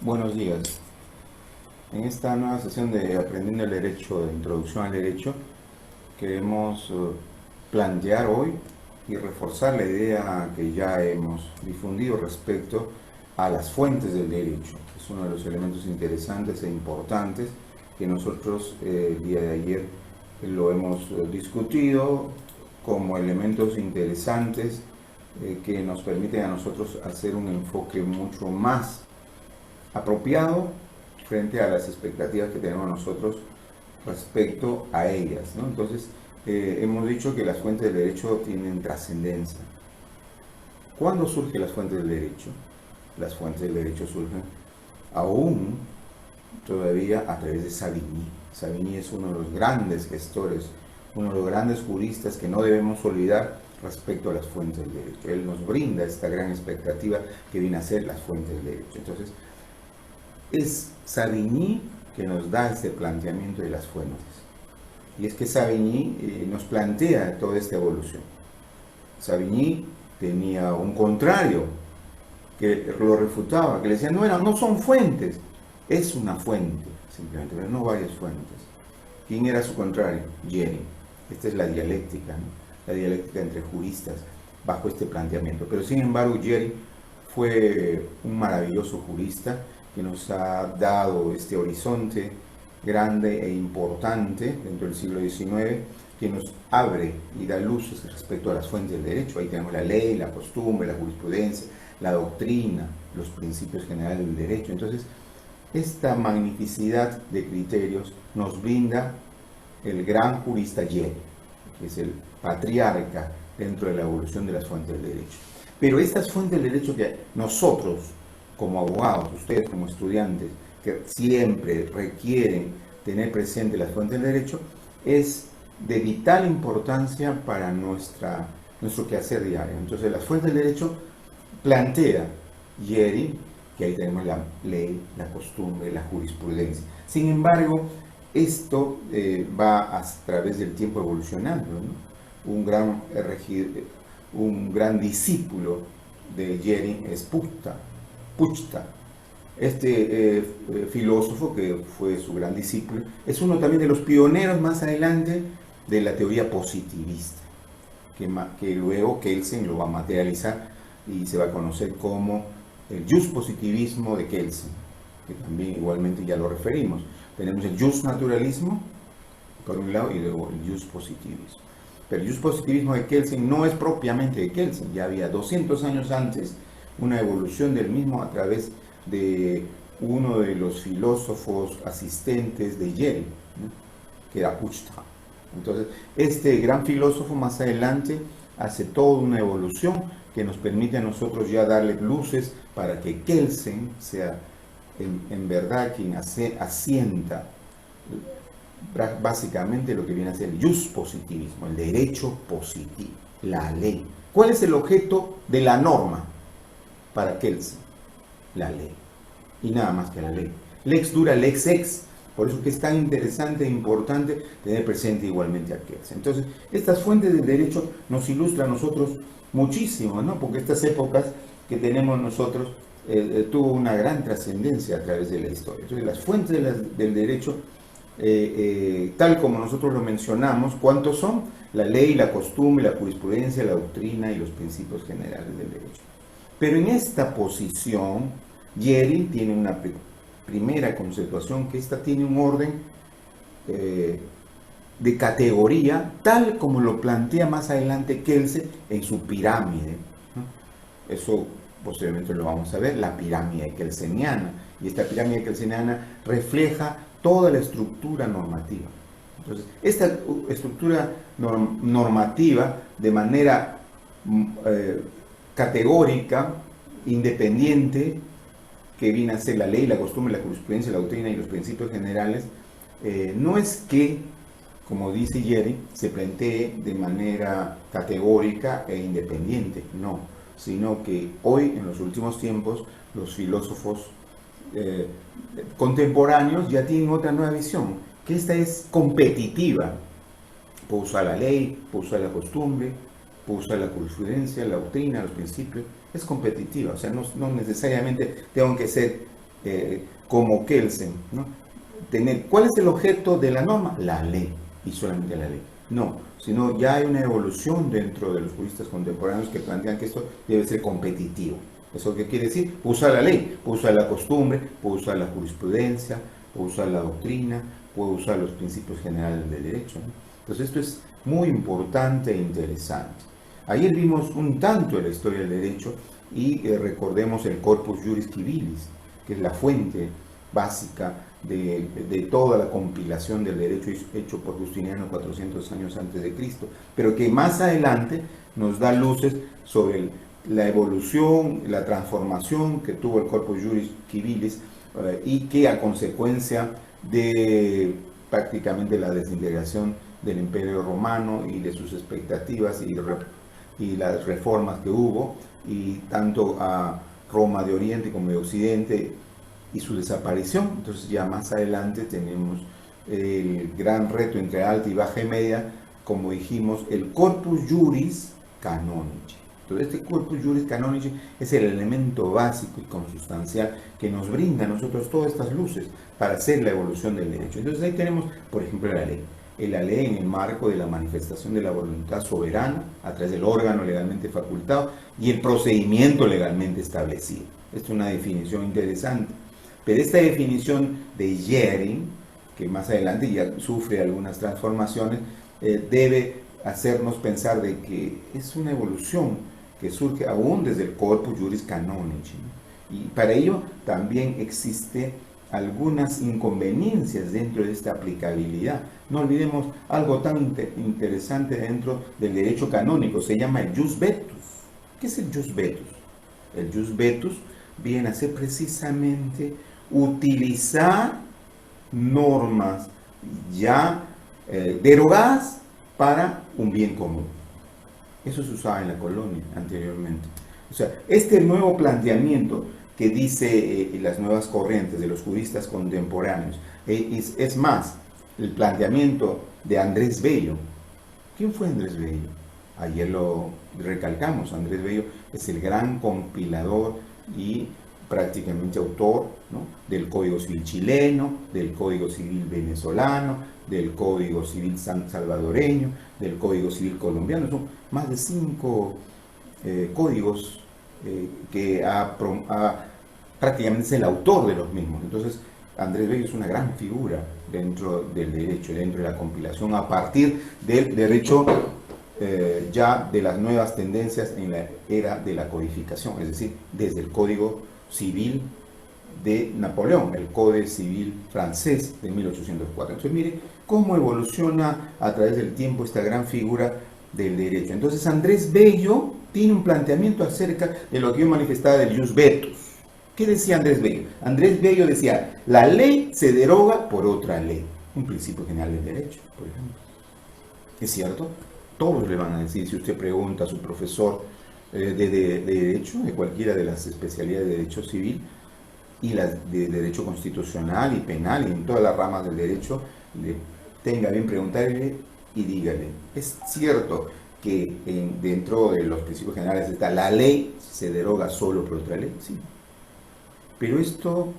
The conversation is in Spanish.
Buenos días. En esta nueva sesión de Aprendiendo el Derecho, de Introducción al Derecho, queremos plantear hoy y reforzar la idea que ya hemos difundido respecto a las fuentes del derecho. Es uno de los elementos interesantes e importantes que nosotros el día de ayer lo hemos discutido como elementos interesantes que nos permiten a nosotros hacer un enfoque mucho más apropiado frente a las expectativas que tenemos nosotros respecto a ellas, ¿no? Entonces, hemos dicho que las fuentes del derecho tienen trascendencia. ¿Cuándo surgen las fuentes del derecho? Las fuentes del derecho surgen aún todavía a través de Savigny. Savigny es uno de los grandes gestores, uno de los grandes juristas que no debemos olvidar respecto a las fuentes del derecho. Él nos brinda esta gran expectativa que viene a ser las fuentes del derecho. Entonces, es Savigny que nos da este planteamiento de las fuentes. Y es que Savigny nos plantea toda esta evolución. Savigny tenía un contrario que lo refutaba, que le decía, no son fuentes, es una fuente, simplemente, pero no varias fuentes. ¿Quién era su contrario? Jeri. Esta es la dialéctica, ¿no? La dialéctica entre juristas bajo este planteamiento. Pero sin embargo, Jeri fue un maravilloso jurista que nos ha dado este horizonte grande e importante dentro del siglo XIX, que nos abre y da luces respecto a las fuentes del derecho. Ahí tenemos la ley, la costumbre, la jurisprudencia, la doctrina, los principios generales del derecho. Entonces, esta magnificidad de criterios nos brinda el gran jurista Jeri, que es el patriarca dentro de la evolución de las fuentes del derecho. Pero estas fuentes del derecho que nosotros, como abogados, ustedes como estudiantes, que siempre requieren tener presente las fuentes del derecho, es de vital importancia para nuestro quehacer diario. Entonces, las fuentes del derecho plantea Jeri, que ahí tenemos la ley, la costumbre, la jurisprudencia. Sin embargo, esto va a través del tiempo evolucionando, ¿no? Un gran discípulo de Jeri es Puchta. Este filósofo, que fue su gran discípulo, es uno también de los pioneros más adelante de la teoría positivista, que luego Kelsen lo va a materializar y se va a conocer como el positivismo de Kelsen, que también igualmente ya lo referimos. Tenemos el naturalismo, por un lado, y luego el positivismo. Pero el positivismo de Kelsen no es propiamente de Kelsen, ya había 200 años antes una evolución del mismo a través de uno de los filósofos asistentes de Jeri, ¿no? Que era Puchta. Entonces, este gran filósofo más adelante hace toda una evolución que nos permite a nosotros ya darle luces para que Kelsen sea en verdad quien asienta básicamente lo que viene a ser el positivismo, el derecho positivo, la ley. ¿Cuál es el objeto de la norma para Kelsen? La ley. Y nada más que la ley. Lex dura, lex ex. Por eso que es tan interesante e importante tener presente igualmente a Kelsen. Entonces, estas fuentes del derecho nos ilustran a nosotros muchísimo, ¿no? Porque estas épocas que tenemos nosotros tuvo una gran trascendencia a través de la historia. Entonces, las fuentes del derecho, tal como nosotros lo mencionamos, ¿cuántos son? La ley, la costumbre, la jurisprudencia, la doctrina y los principios generales del derecho. Pero en esta posición, Jeri tiene una primera conceptuación, que esta tiene un orden de categoría, tal como lo plantea más adelante Kelsen en su pirámide, ¿no? Eso posteriormente lo vamos a ver, la pirámide kelseniana. Y esta pirámide kelseniana refleja toda la estructura normativa. Entonces, esta estructura normativa, de manera categórica, independiente, que viene a ser la ley, la costumbre, la jurisprudencia, la doctrina y los principios generales, no es que, como dice Jeri, se plantee de manera categórica e independiente, no, sino que hoy, en los últimos tiempos, los filósofos contemporáneos ya tienen otra nueva visión, que esta es competitiva. Puedo usar la ley, puedo usar la costumbre, puedo usar la jurisprudencia, la doctrina, los principios, es competitiva, o sea, no necesariamente tengo que ser como Kelsen, ¿no? ¿Cuál es el objeto de la norma? La ley, y solamente la ley. No, sino ya hay una evolución dentro de los juristas contemporáneos que plantean que esto debe ser competitivo. ¿Eso qué quiere decir? Usa la ley, usa la costumbre, puede usar la jurisprudencia, puede usar la doctrina, puede usar los principios generales del derecho, ¿no? Entonces esto es muy importante e interesante. Ayer vimos un tanto de la historia del derecho y recordemos el Corpus Juris Civilis, que es la fuente básica de toda la compilación del derecho hecho por Justiniano 400 años antes de Cristo, pero que más adelante nos da luces sobre la evolución, la transformación que tuvo el Corpus Juris Civilis y que a consecuencia de prácticamente la desintegración del Imperio Romano y de sus expectativas y las reformas que hubo, y tanto a Roma de Oriente como de Occidente, y su desaparición. Entonces ya más adelante tenemos el gran reto entre alta y baja y media, como dijimos, el Corpus Juris Canonici. Entonces este Corpus Juris Canonici es el elemento básico y consustancial que nos brinda a nosotros todas estas luces para hacer la evolución del derecho. Entonces ahí tenemos, por ejemplo, la ley. La ley en el marco de la manifestación de la voluntad soberana a través del órgano legalmente facultado y el procedimiento legalmente establecido. Esta es una definición interesante. Pero esta definición de Jhering, que más adelante ya sufre algunas transformaciones, debe hacernos pensar de que es una evolución que surge aún desde el Corpus Juris Canonici, ¿no? Y para ello también existe algunas inconveniencias dentro de esta aplicabilidad. No olvidemos algo tan interesante dentro del derecho canónico, se llama el Jus Vetus. ¿Qué es el Jus Vetus? El Jus Vetus viene a ser precisamente utilizar normas ya derogadas para un bien común. Eso se usaba en la colonia anteriormente. O sea, este nuevo planteamiento que dice las nuevas corrientes de los juristas contemporáneos, es más, el planteamiento de Andrés Bello. ¿Quién fue Andrés Bello? Ayer lo recalcamos. Andrés Bello es el gran compilador y prácticamente autor, ¿no?, del Código Civil chileno, del Código Civil venezolano, del Código Civil salvadoreño, del Código Civil colombiano. Son más de 5 códigos que prácticamente es el autor de los mismos. Entonces, Andrés Bello es una gran figura dentro del derecho, dentro de la compilación, a partir del derecho ya de las nuevas tendencias en la era de la codificación, es decir, desde el Código Civil de Napoleón, el Código Civil francés de 1804. Entonces, mire cómo evoluciona a través del tiempo esta gran figura del derecho. Entonces, Andrés Bello tiene un planteamiento acerca de lo que yo manifestaba del Jus Vetus. ¿Qué decía Andrés Bello? Andrés Bello decía, la ley se deroga por otra ley. Un principio general del derecho, por ejemplo. ¿Es cierto? Todos le van a decir, si usted pregunta a su profesor de derecho, de cualquiera de las especialidades de derecho civil, y las de derecho constitucional y penal, y en todas las ramas del derecho, tenga bien preguntarle y dígale, ¿es cierto que dentro de los principios generales está la ley se deroga solo por otra ley? Sí. Pero esto